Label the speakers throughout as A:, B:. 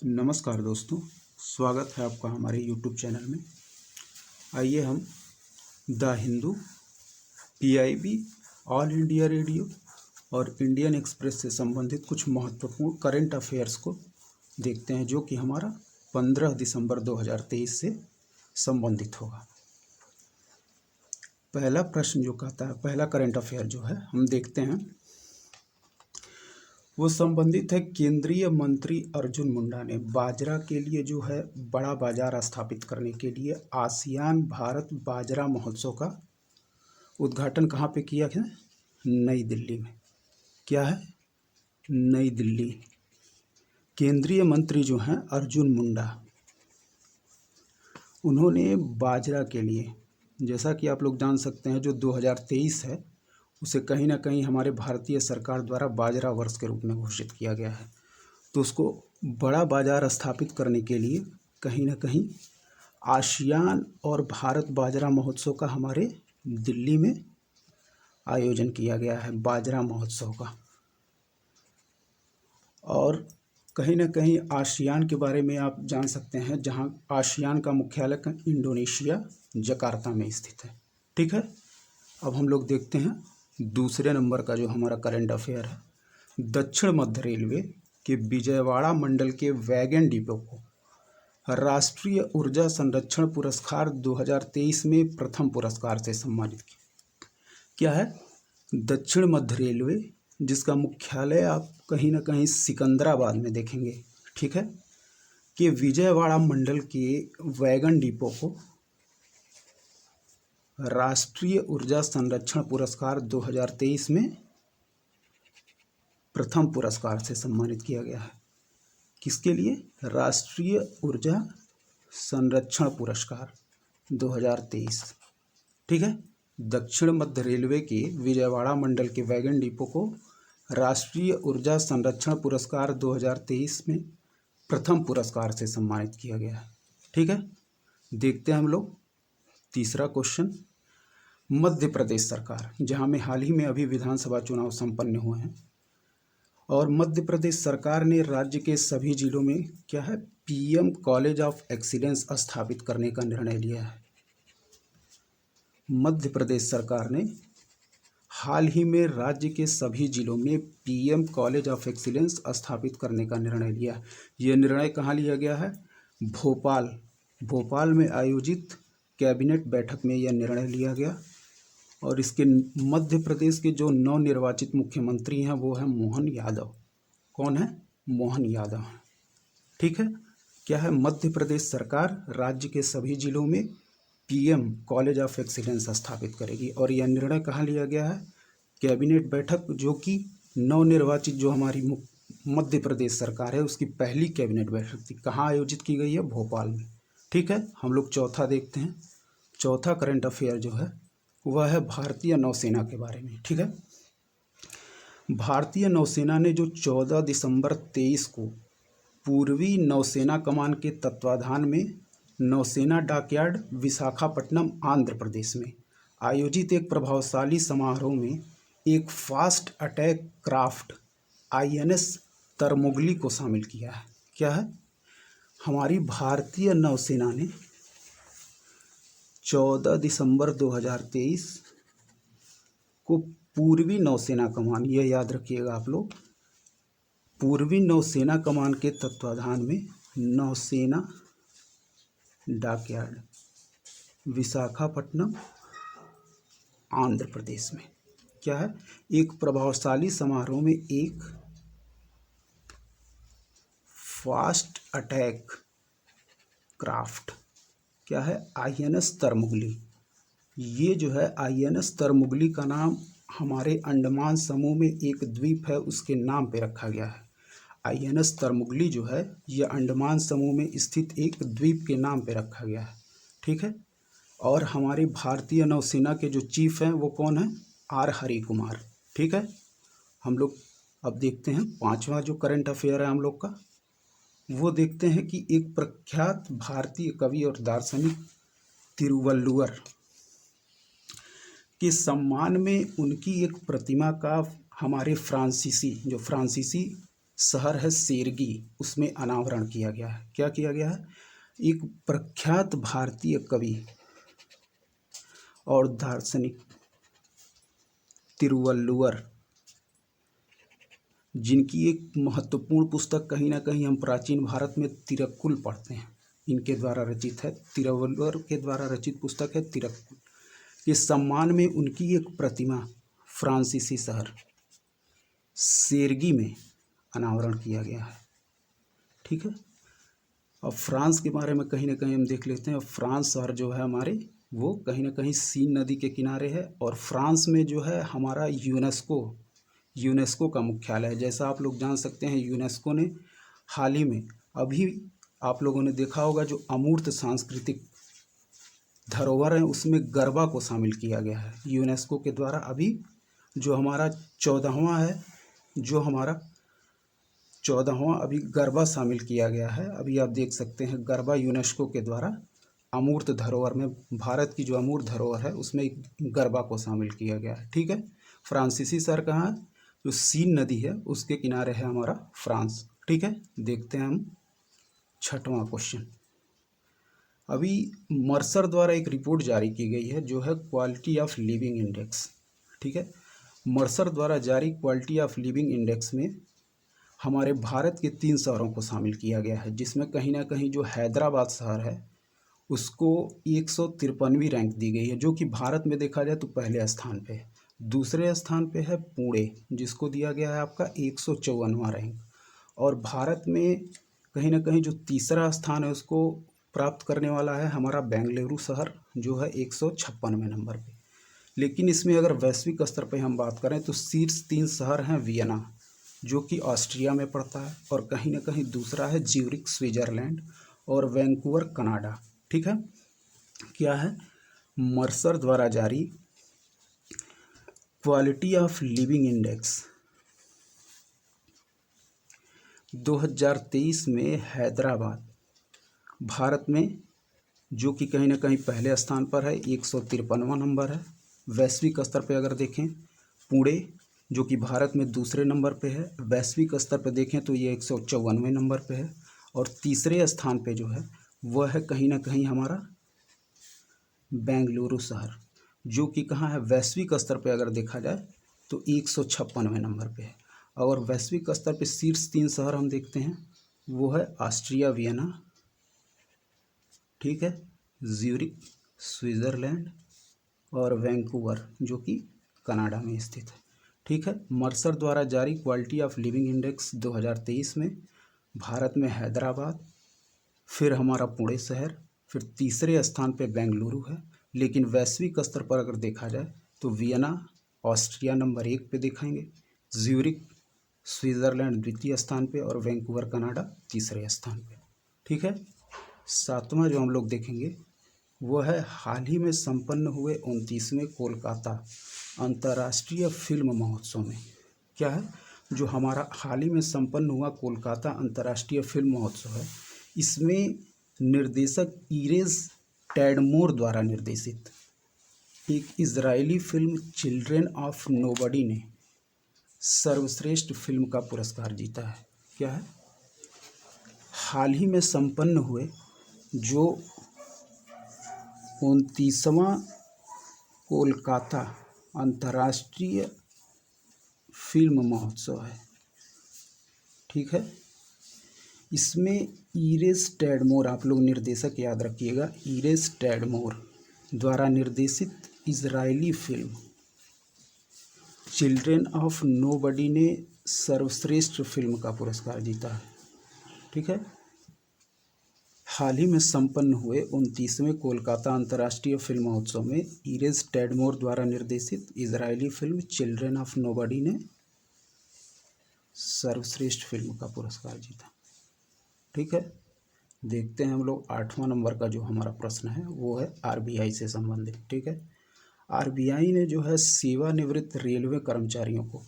A: नमस्कार दोस्तों, स्वागत है आपका हमारे YouTube चैनल में। आइए हम the Hindu, PIB, all India radio और इंडियन एक्सप्रेस से संबंधित कुछ महत्वपूर्ण करंट अफेयर्स को देखते हैं, जो कि हमारा 15 दिसंबर 2023 से संबंधित होगा। पहला प्रश्न जो कहता है, पहला करंट अफेयर जो है हम देखते हैं, वो संबंधित है केंद्रीय मंत्री अर्जुन मुंडा ने बाजरा के लिए जो है बड़ा बाजार स्थापित करने के लिए आसियान भारत बाजरा महोत्सव का उद्घाटन कहाँ पे किया है? नई दिल्ली में। क्या है? नई दिल्ली। केंद्रीय मंत्री जो हैं अर्जुन मुंडा, उन्होंने बाजरा के लिए, जैसा कि आप लोग जान सकते हैं, जो 2023 है उसे कहीं ना कहीं हमारे भारतीय सरकार द्वारा बाजरा वर्ष के रूप में घोषित किया गया है। तो उसको बड़ा बाजार स्थापित करने के लिए कहीं ना कहीं आसियान और भारत बाजरा महोत्सव का हमारे दिल्ली में आयोजन किया गया है, बाजरा महोत्सव का। और कहीं ना कहीं आसियान के बारे में आप जान सकते हैं, जहां आसियान का मुख्यालय इंडोनेशिया जकार्ता में स्थित है। ठीक है, अब हम लोग देखते हैं दूसरे नंबर का जो हमारा करंट अफेयर है। दक्षिण मध्य रेलवे के विजयवाड़ा मंडल के वैगन डिपो को राष्ट्रीय ऊर्जा संरक्षण पुरस्कार 2023 में प्रथम पुरस्कार से सम्मानित किया। क्या है? दक्षिण मध्य रेलवे, जिसका मुख्यालय आप कहीं ना कहीं सिकंदराबाद में देखेंगे, ठीक है, कि विजयवाड़ा मंडल के वैगन डिपो को राष्ट्रीय ऊर्जा संरक्षण पुरस्कार 2023 में प्रथम पुरस्कार से सम्मानित किया गया है। किसके लिए? राष्ट्रीय ऊर्जा संरक्षण पुरस्कार 2023। ठीक है, दक्षिण मध्य रेलवे के विजयवाड़ा मंडल के वैगन डिपो को राष्ट्रीय ऊर्जा संरक्षण पुरस्कार 2023 में प्रथम पुरस्कार से सम्मानित किया गया है। ठीक है, देखते हैं हम लोग तीसरा क्वेश्चन। मध्य प्रदेश सरकार, जहां में हाल ही में अभी विधानसभा चुनाव संपन्न हुए हैं, और मध्य प्रदेश सरकार ने राज्य के सभी जिलों में क्या है, PM कॉलेज ऑफ एक्सीलेंस स्थापित करने का निर्णय लिया है। मध्य प्रदेश सरकार ने हाल ही में राज्य के सभी जिलों में PM कॉलेज ऑफ एक्सीलेंस स्थापित करने का निर्णय लिया। यह निर्णय कहाँ लिया गया है? भोपाल में आयोजित कैबिनेट बैठक में यह निर्णय लिया गया। और इसके मध्य प्रदेश के जो नवनिर्वाचित मुख्यमंत्री हैं वो है मोहन यादव। कौन है? मोहन यादव। ठीक है, क्या है? मध्य प्रदेश सरकार राज्य के सभी जिलों में PM कॉलेज ऑफ एक्सीलेंस स्थापित करेगी। और यह निर्णय कहाँ लिया गया है? कैबिनेट बैठक, जो कि नवनिर्वाचित जो हमारी मध्य प्रदेश सरकार है उसकी पहली कैबिनेट बैठक थी, कहाँ आयोजित की गई है? भोपाल में। ठीक है, हम लोग चौथा देखते हैं। चौथा करंट अफेयर जो है वह है भारतीय नौसेना के बारे में। ठीक है, भारतीय नौसेना ने जो 14 दिसंबर 23 को पूर्वी नौसेना कमान के तत्वाधान में नौसेना डॉकयार्ड विशाखापट्टनम आंध्र प्रदेश में आयोजित एक प्रभावशाली समारोह में एक fast attack craft INS Tarmugli को शामिल किया है। क्या है? हमारी भारतीय नौसेना ने 14 दिसंबर 2023 को पूर्वी नौसेना कमान, यह याद रखिएगा आप लोग, पूर्वी नौसेना कमान के तत्वाधान में नौसेना डॉकयार्ड विशाखापट्टनम आंध्र प्रदेश में क्या है, एक प्रभावशाली समारोह में एक फास्ट अटैक क्राफ्ट, क्या है, INS तरमुगली। ये जो है INS तरमुगली का नाम हमारे अंडमान समूह में एक द्वीप है उसके नाम पे रखा गया है। INS तरमुगली जो है यह अंडमान समूह में स्थित एक द्वीप के नाम पे रखा गया है। ठीक है, और हमारी भारतीय नौसेना के जो चीफ हैं वो कौन है? R हरि कुमार। ठीक है, हम लोग अब देखते हैं पांचवा जो करंट अफेयर है हम लोग का, वो देखते हैं कि एक प्रख्यात भारतीय कवि और दार्शनिक तिरुवल्लुवर के सम्मान में उनकी एक प्रतिमा का हमारे फ्रांसीसी शहर है सेरगी, उसमें अनावरण किया गया है। क्या किया गया है? एक प्रख्यात भारतीय कवि और दार्शनिक तिरुवल्लुवर, जिनकी एक महत्वपूर्ण पुस्तक कहीं ना कहीं हम प्राचीन भारत में तिरक्कुल पढ़ते हैं, इनके द्वारा रचित है। तिरुवल्लुवर के द्वारा रचित पुस्तक है तिरक्कुल। के सम्मान में उनकी एक प्रतिमा फ्रांसीसी शहर सेरगी में अनावरण किया गया है। ठीक है। अब फ्रांस के बारे में कहीं ना कहीं हम देख लेते हैं। फ्रांस शहर जो है हमारे, वो कहीं ना कहीं सीन नदी के किनारे है, और फ्रांस में जो है हमारा यूनेस्को का मुख्यालय है। जैसा आप लोग जान सकते हैं, यूनेस्को ने हाल ही में, अभी आप लोगों ने देखा होगा, जो अमूर्त सांस्कृतिक धरोहर है उसमें गरबा को शामिल किया गया है यूनेस्को के द्वारा। अभी जो हमारा 14वां है, जो हमारा 14वां अभी गरबा शामिल किया गया है। अभी आप देख सकते हैं गरबा यूनेस्को के द्वारा अमूर्त धरोहर में, भारत की जो अमूर्त धरोहर है उसमें गरबा को शामिल किया गया है। ठीक है। फ्रांसीसी शहर कहाँ है? जो सीन नदी है उसके किनारे है हमारा फ्रांस। ठीक है। देखते हैं हम 6वां क्वेश्चन। अभी मर्सर द्वारा एक रिपोर्ट जारी की गई है जो है क्वालिटी ऑफ लिविंग इंडेक्स। ठीक है। मर्सर द्वारा जारी क्वालिटी ऑफ लिविंग इंडेक्स में हमारे भारत के 3 शहरों को शामिल किया गया है, जिसमें कहीं ना कहीं जो हैदराबाद शहर है उसको 153वीं रैंक दी गई है, जो कि भारत में देखा जाए तो पहले स्थान पे है। दूसरे स्थान पे है पुणे, जिसको दिया गया है आपका 154वां रैंक। और भारत में कहीं ना कहीं जो तीसरा स्थान है उसको प्राप्त करने वाला है हमारा बेंगलुरु शहर, जो है 156वें नंबर पे। लेकिन इसमें अगर वैश्विक स्तर पे हम बात करें तो शीर्ष 3 शहर हैं वियना, जो कि ऑस्ट्रिया में पड़ता है, और कहीं ना कहीं दूसरा है ज्यूरिख स्विट्जरलैंड, और वैंकूवर कनाडा। ठीक है। क्या है? मर्सर द्वारा जारी क्वालिटी ऑफ लिविंग इंडेक्स 2023 में हैदराबाद भारत में, जो कि कहीं ना कहीं पहले स्थान पर है, 153वां नंबर है। वैश्विक स्तर पे अगर देखें, पुणे जो कि भारत में दूसरे नंबर पे है, वैश्विक स्तर पे देखें तो ये 154वें नंबर पे है। और तीसरे स्थान पे जो है वह है कहीं ना कहीं हमारा बेंगलुरु शहर, जो कि कहाँ है? वैश्विक स्तर पे अगर देखा जाए तो 156वें नंबर पे है। और वैश्विक स्तर पे शीर्ष 3 शहर हम देखते हैं, वो है ऑस्ट्रिया वियना, ठीक है, ज्यूरिख स्विट्जरलैंड, और वैंकूवर जो कि कनाडा में स्थित है। ठीक है। मर्सर द्वारा जारी क्वालिटी ऑफ लिविंग इंडेक्स 2023 में भारत में हैदराबाद, फिर हमारा पुणे शहर, फिर तीसरे स्थान पे बेंगलुरु है। लेकिन वैश्विक स्तर पर अगर देखा जाए तो वियना ऑस्ट्रिया नंबर 1 पे दिखाएंगे, ज्यूरिख स्विट्जरलैंड द्वितीय स्थान पे, और वैंकूवर कनाडा तीसरे स्थान पे। ठीक है। 7वां जो हम लोग देखेंगे वो है हाल ही में संपन्न हुए 29वें कोलकाता अंतर्राष्ट्रीय फिल्म महोत्सव में। क्या है? जो हमारा हाल ही में संपन्न हुआ कोलकाता अंतर्राष्ट्रीय फिल्म महोत्सव है, इसमें निर्देशक इरेज टैडमोर द्वारा निर्देशित एक Israeli film children of nobody ने सर्वश्रेष्ठ फिल्म का पुरस्कार जीता है। क्या है? हाल ही में संपन्न हुए जो 29वां कोलकाता अंतर्राष्ट्रीय फिल्म महोत्सव है। ठीक है। इसमें इरेज टैडमोर, आप लोग निर्देशक याद रखिएगा, इरेज टैडमोर द्वारा निर्देशित Israeli film children of nobody ने सर्वश्रेष्ठ फिल्म का पुरस्कार जीता है। ठीक है। हाल ही में संपन्न हुए 29वें कोलकाता अंतर्राष्ट्रीय फिल्म महोत्सव में इरेज टैडमोर द्वारा निर्देशित Israeli film children of nobody ने सर्वश्रेष्ठ फिल्म का पुरस्कार जीता। ठीक है। देखते हैं हम लोग 8वां नंबर का जो हमारा प्रश्न है वो है आरबीआई से संबंधित। ठीक है। आरबीआई ने जो है सेवानिवृत्त रेलवे कर्मचारियों को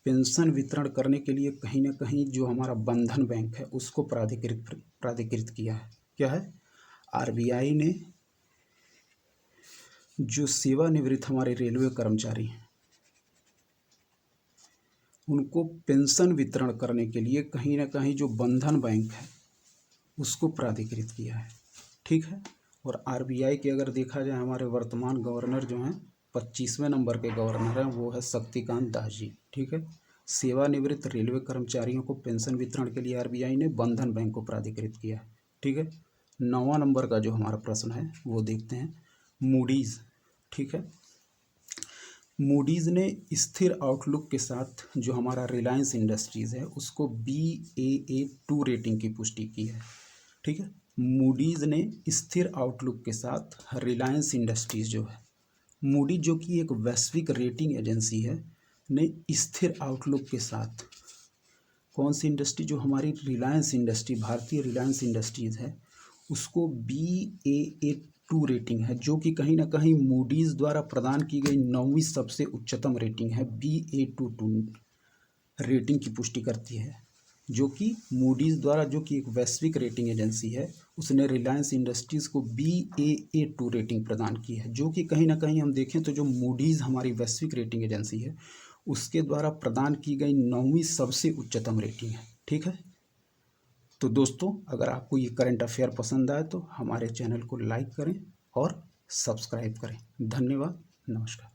A: पेंशन वितरण करने के लिए कहीं ना कहीं जो हमारा बंधन बैंक है उसको प्राधिकृत किया है। क्या है? आरबीआई ने जो सेवानिवृत्त हमारे रेलवे कर्मचारी हैं उनको पेंशन वितरण करने के लिए कहीं ना कहीं जो बंधन बैंक है उसको प्राधिकृत किया है। ठीक है। और आरबीआई के अगर देखा जाए, हमारे वर्तमान गवर्नर जो हैं 25वें नंबर के गवर्नर हैं, वो है शक्तिकांत दास जी। ठीक है। सेवानिवृत्त रेलवे कर्मचारियों को पेंशन वितरण के लिए आरबीआई ने बंधन बैंक को प्राधिकृत किया है। ठीक है। 9वां नंबर का जो हमारा प्रश्न है वो देखते हैं, मूडीज़। ठीक है। मूडीज़ ने स्थिर आउटलुक के साथ जो हमारा रिलायंस इंडस्ट्रीज़ है उसको Baa2 रेटिंग की पुष्टि की है। ठीक है। मूडीज़ ने स्थिर आउटलुक के साथ रिलायंस इंडस्ट्रीज़ जो है, मूडी जो कि एक वैश्विक रेटिंग एजेंसी है, ने स्थिर आउटलुक के साथ कौन सी इंडस्ट्री, जो हमारी रिलायंस इंडस्ट्री, भारतीय रिलायंस इंडस्ट्रीज़ है, उसको Baa2 रेटिंग है, जो कि कहीं ना कहीं मूडीज़ द्वारा प्रदान की गई 9वीं सबसे उच्चतम रेटिंग है। Baa2 रेटिंग की पुष्टि करती है, जो कि मूडीज़ द्वारा, जो कि एक वैश्विक रेटिंग एजेंसी है, उसने रिलायंस इंडस्ट्रीज़ को Baa2 रेटिंग प्रदान की है, जो कि कहीं ना कहीं हम देखें तो जो मूडीज़ हमारी वैश्विक रेटिंग एजेंसी है उसके द्वारा प्रदान की गई 9वीं सबसे उच्चतम रेटिंग है। ठीक है। तो दोस्तों, अगर आपको ये करंट अफेयर पसंद आए तो हमारे चैनल को लाइक करें और सब्सक्राइब करें। धन्यवाद। नमस्कार।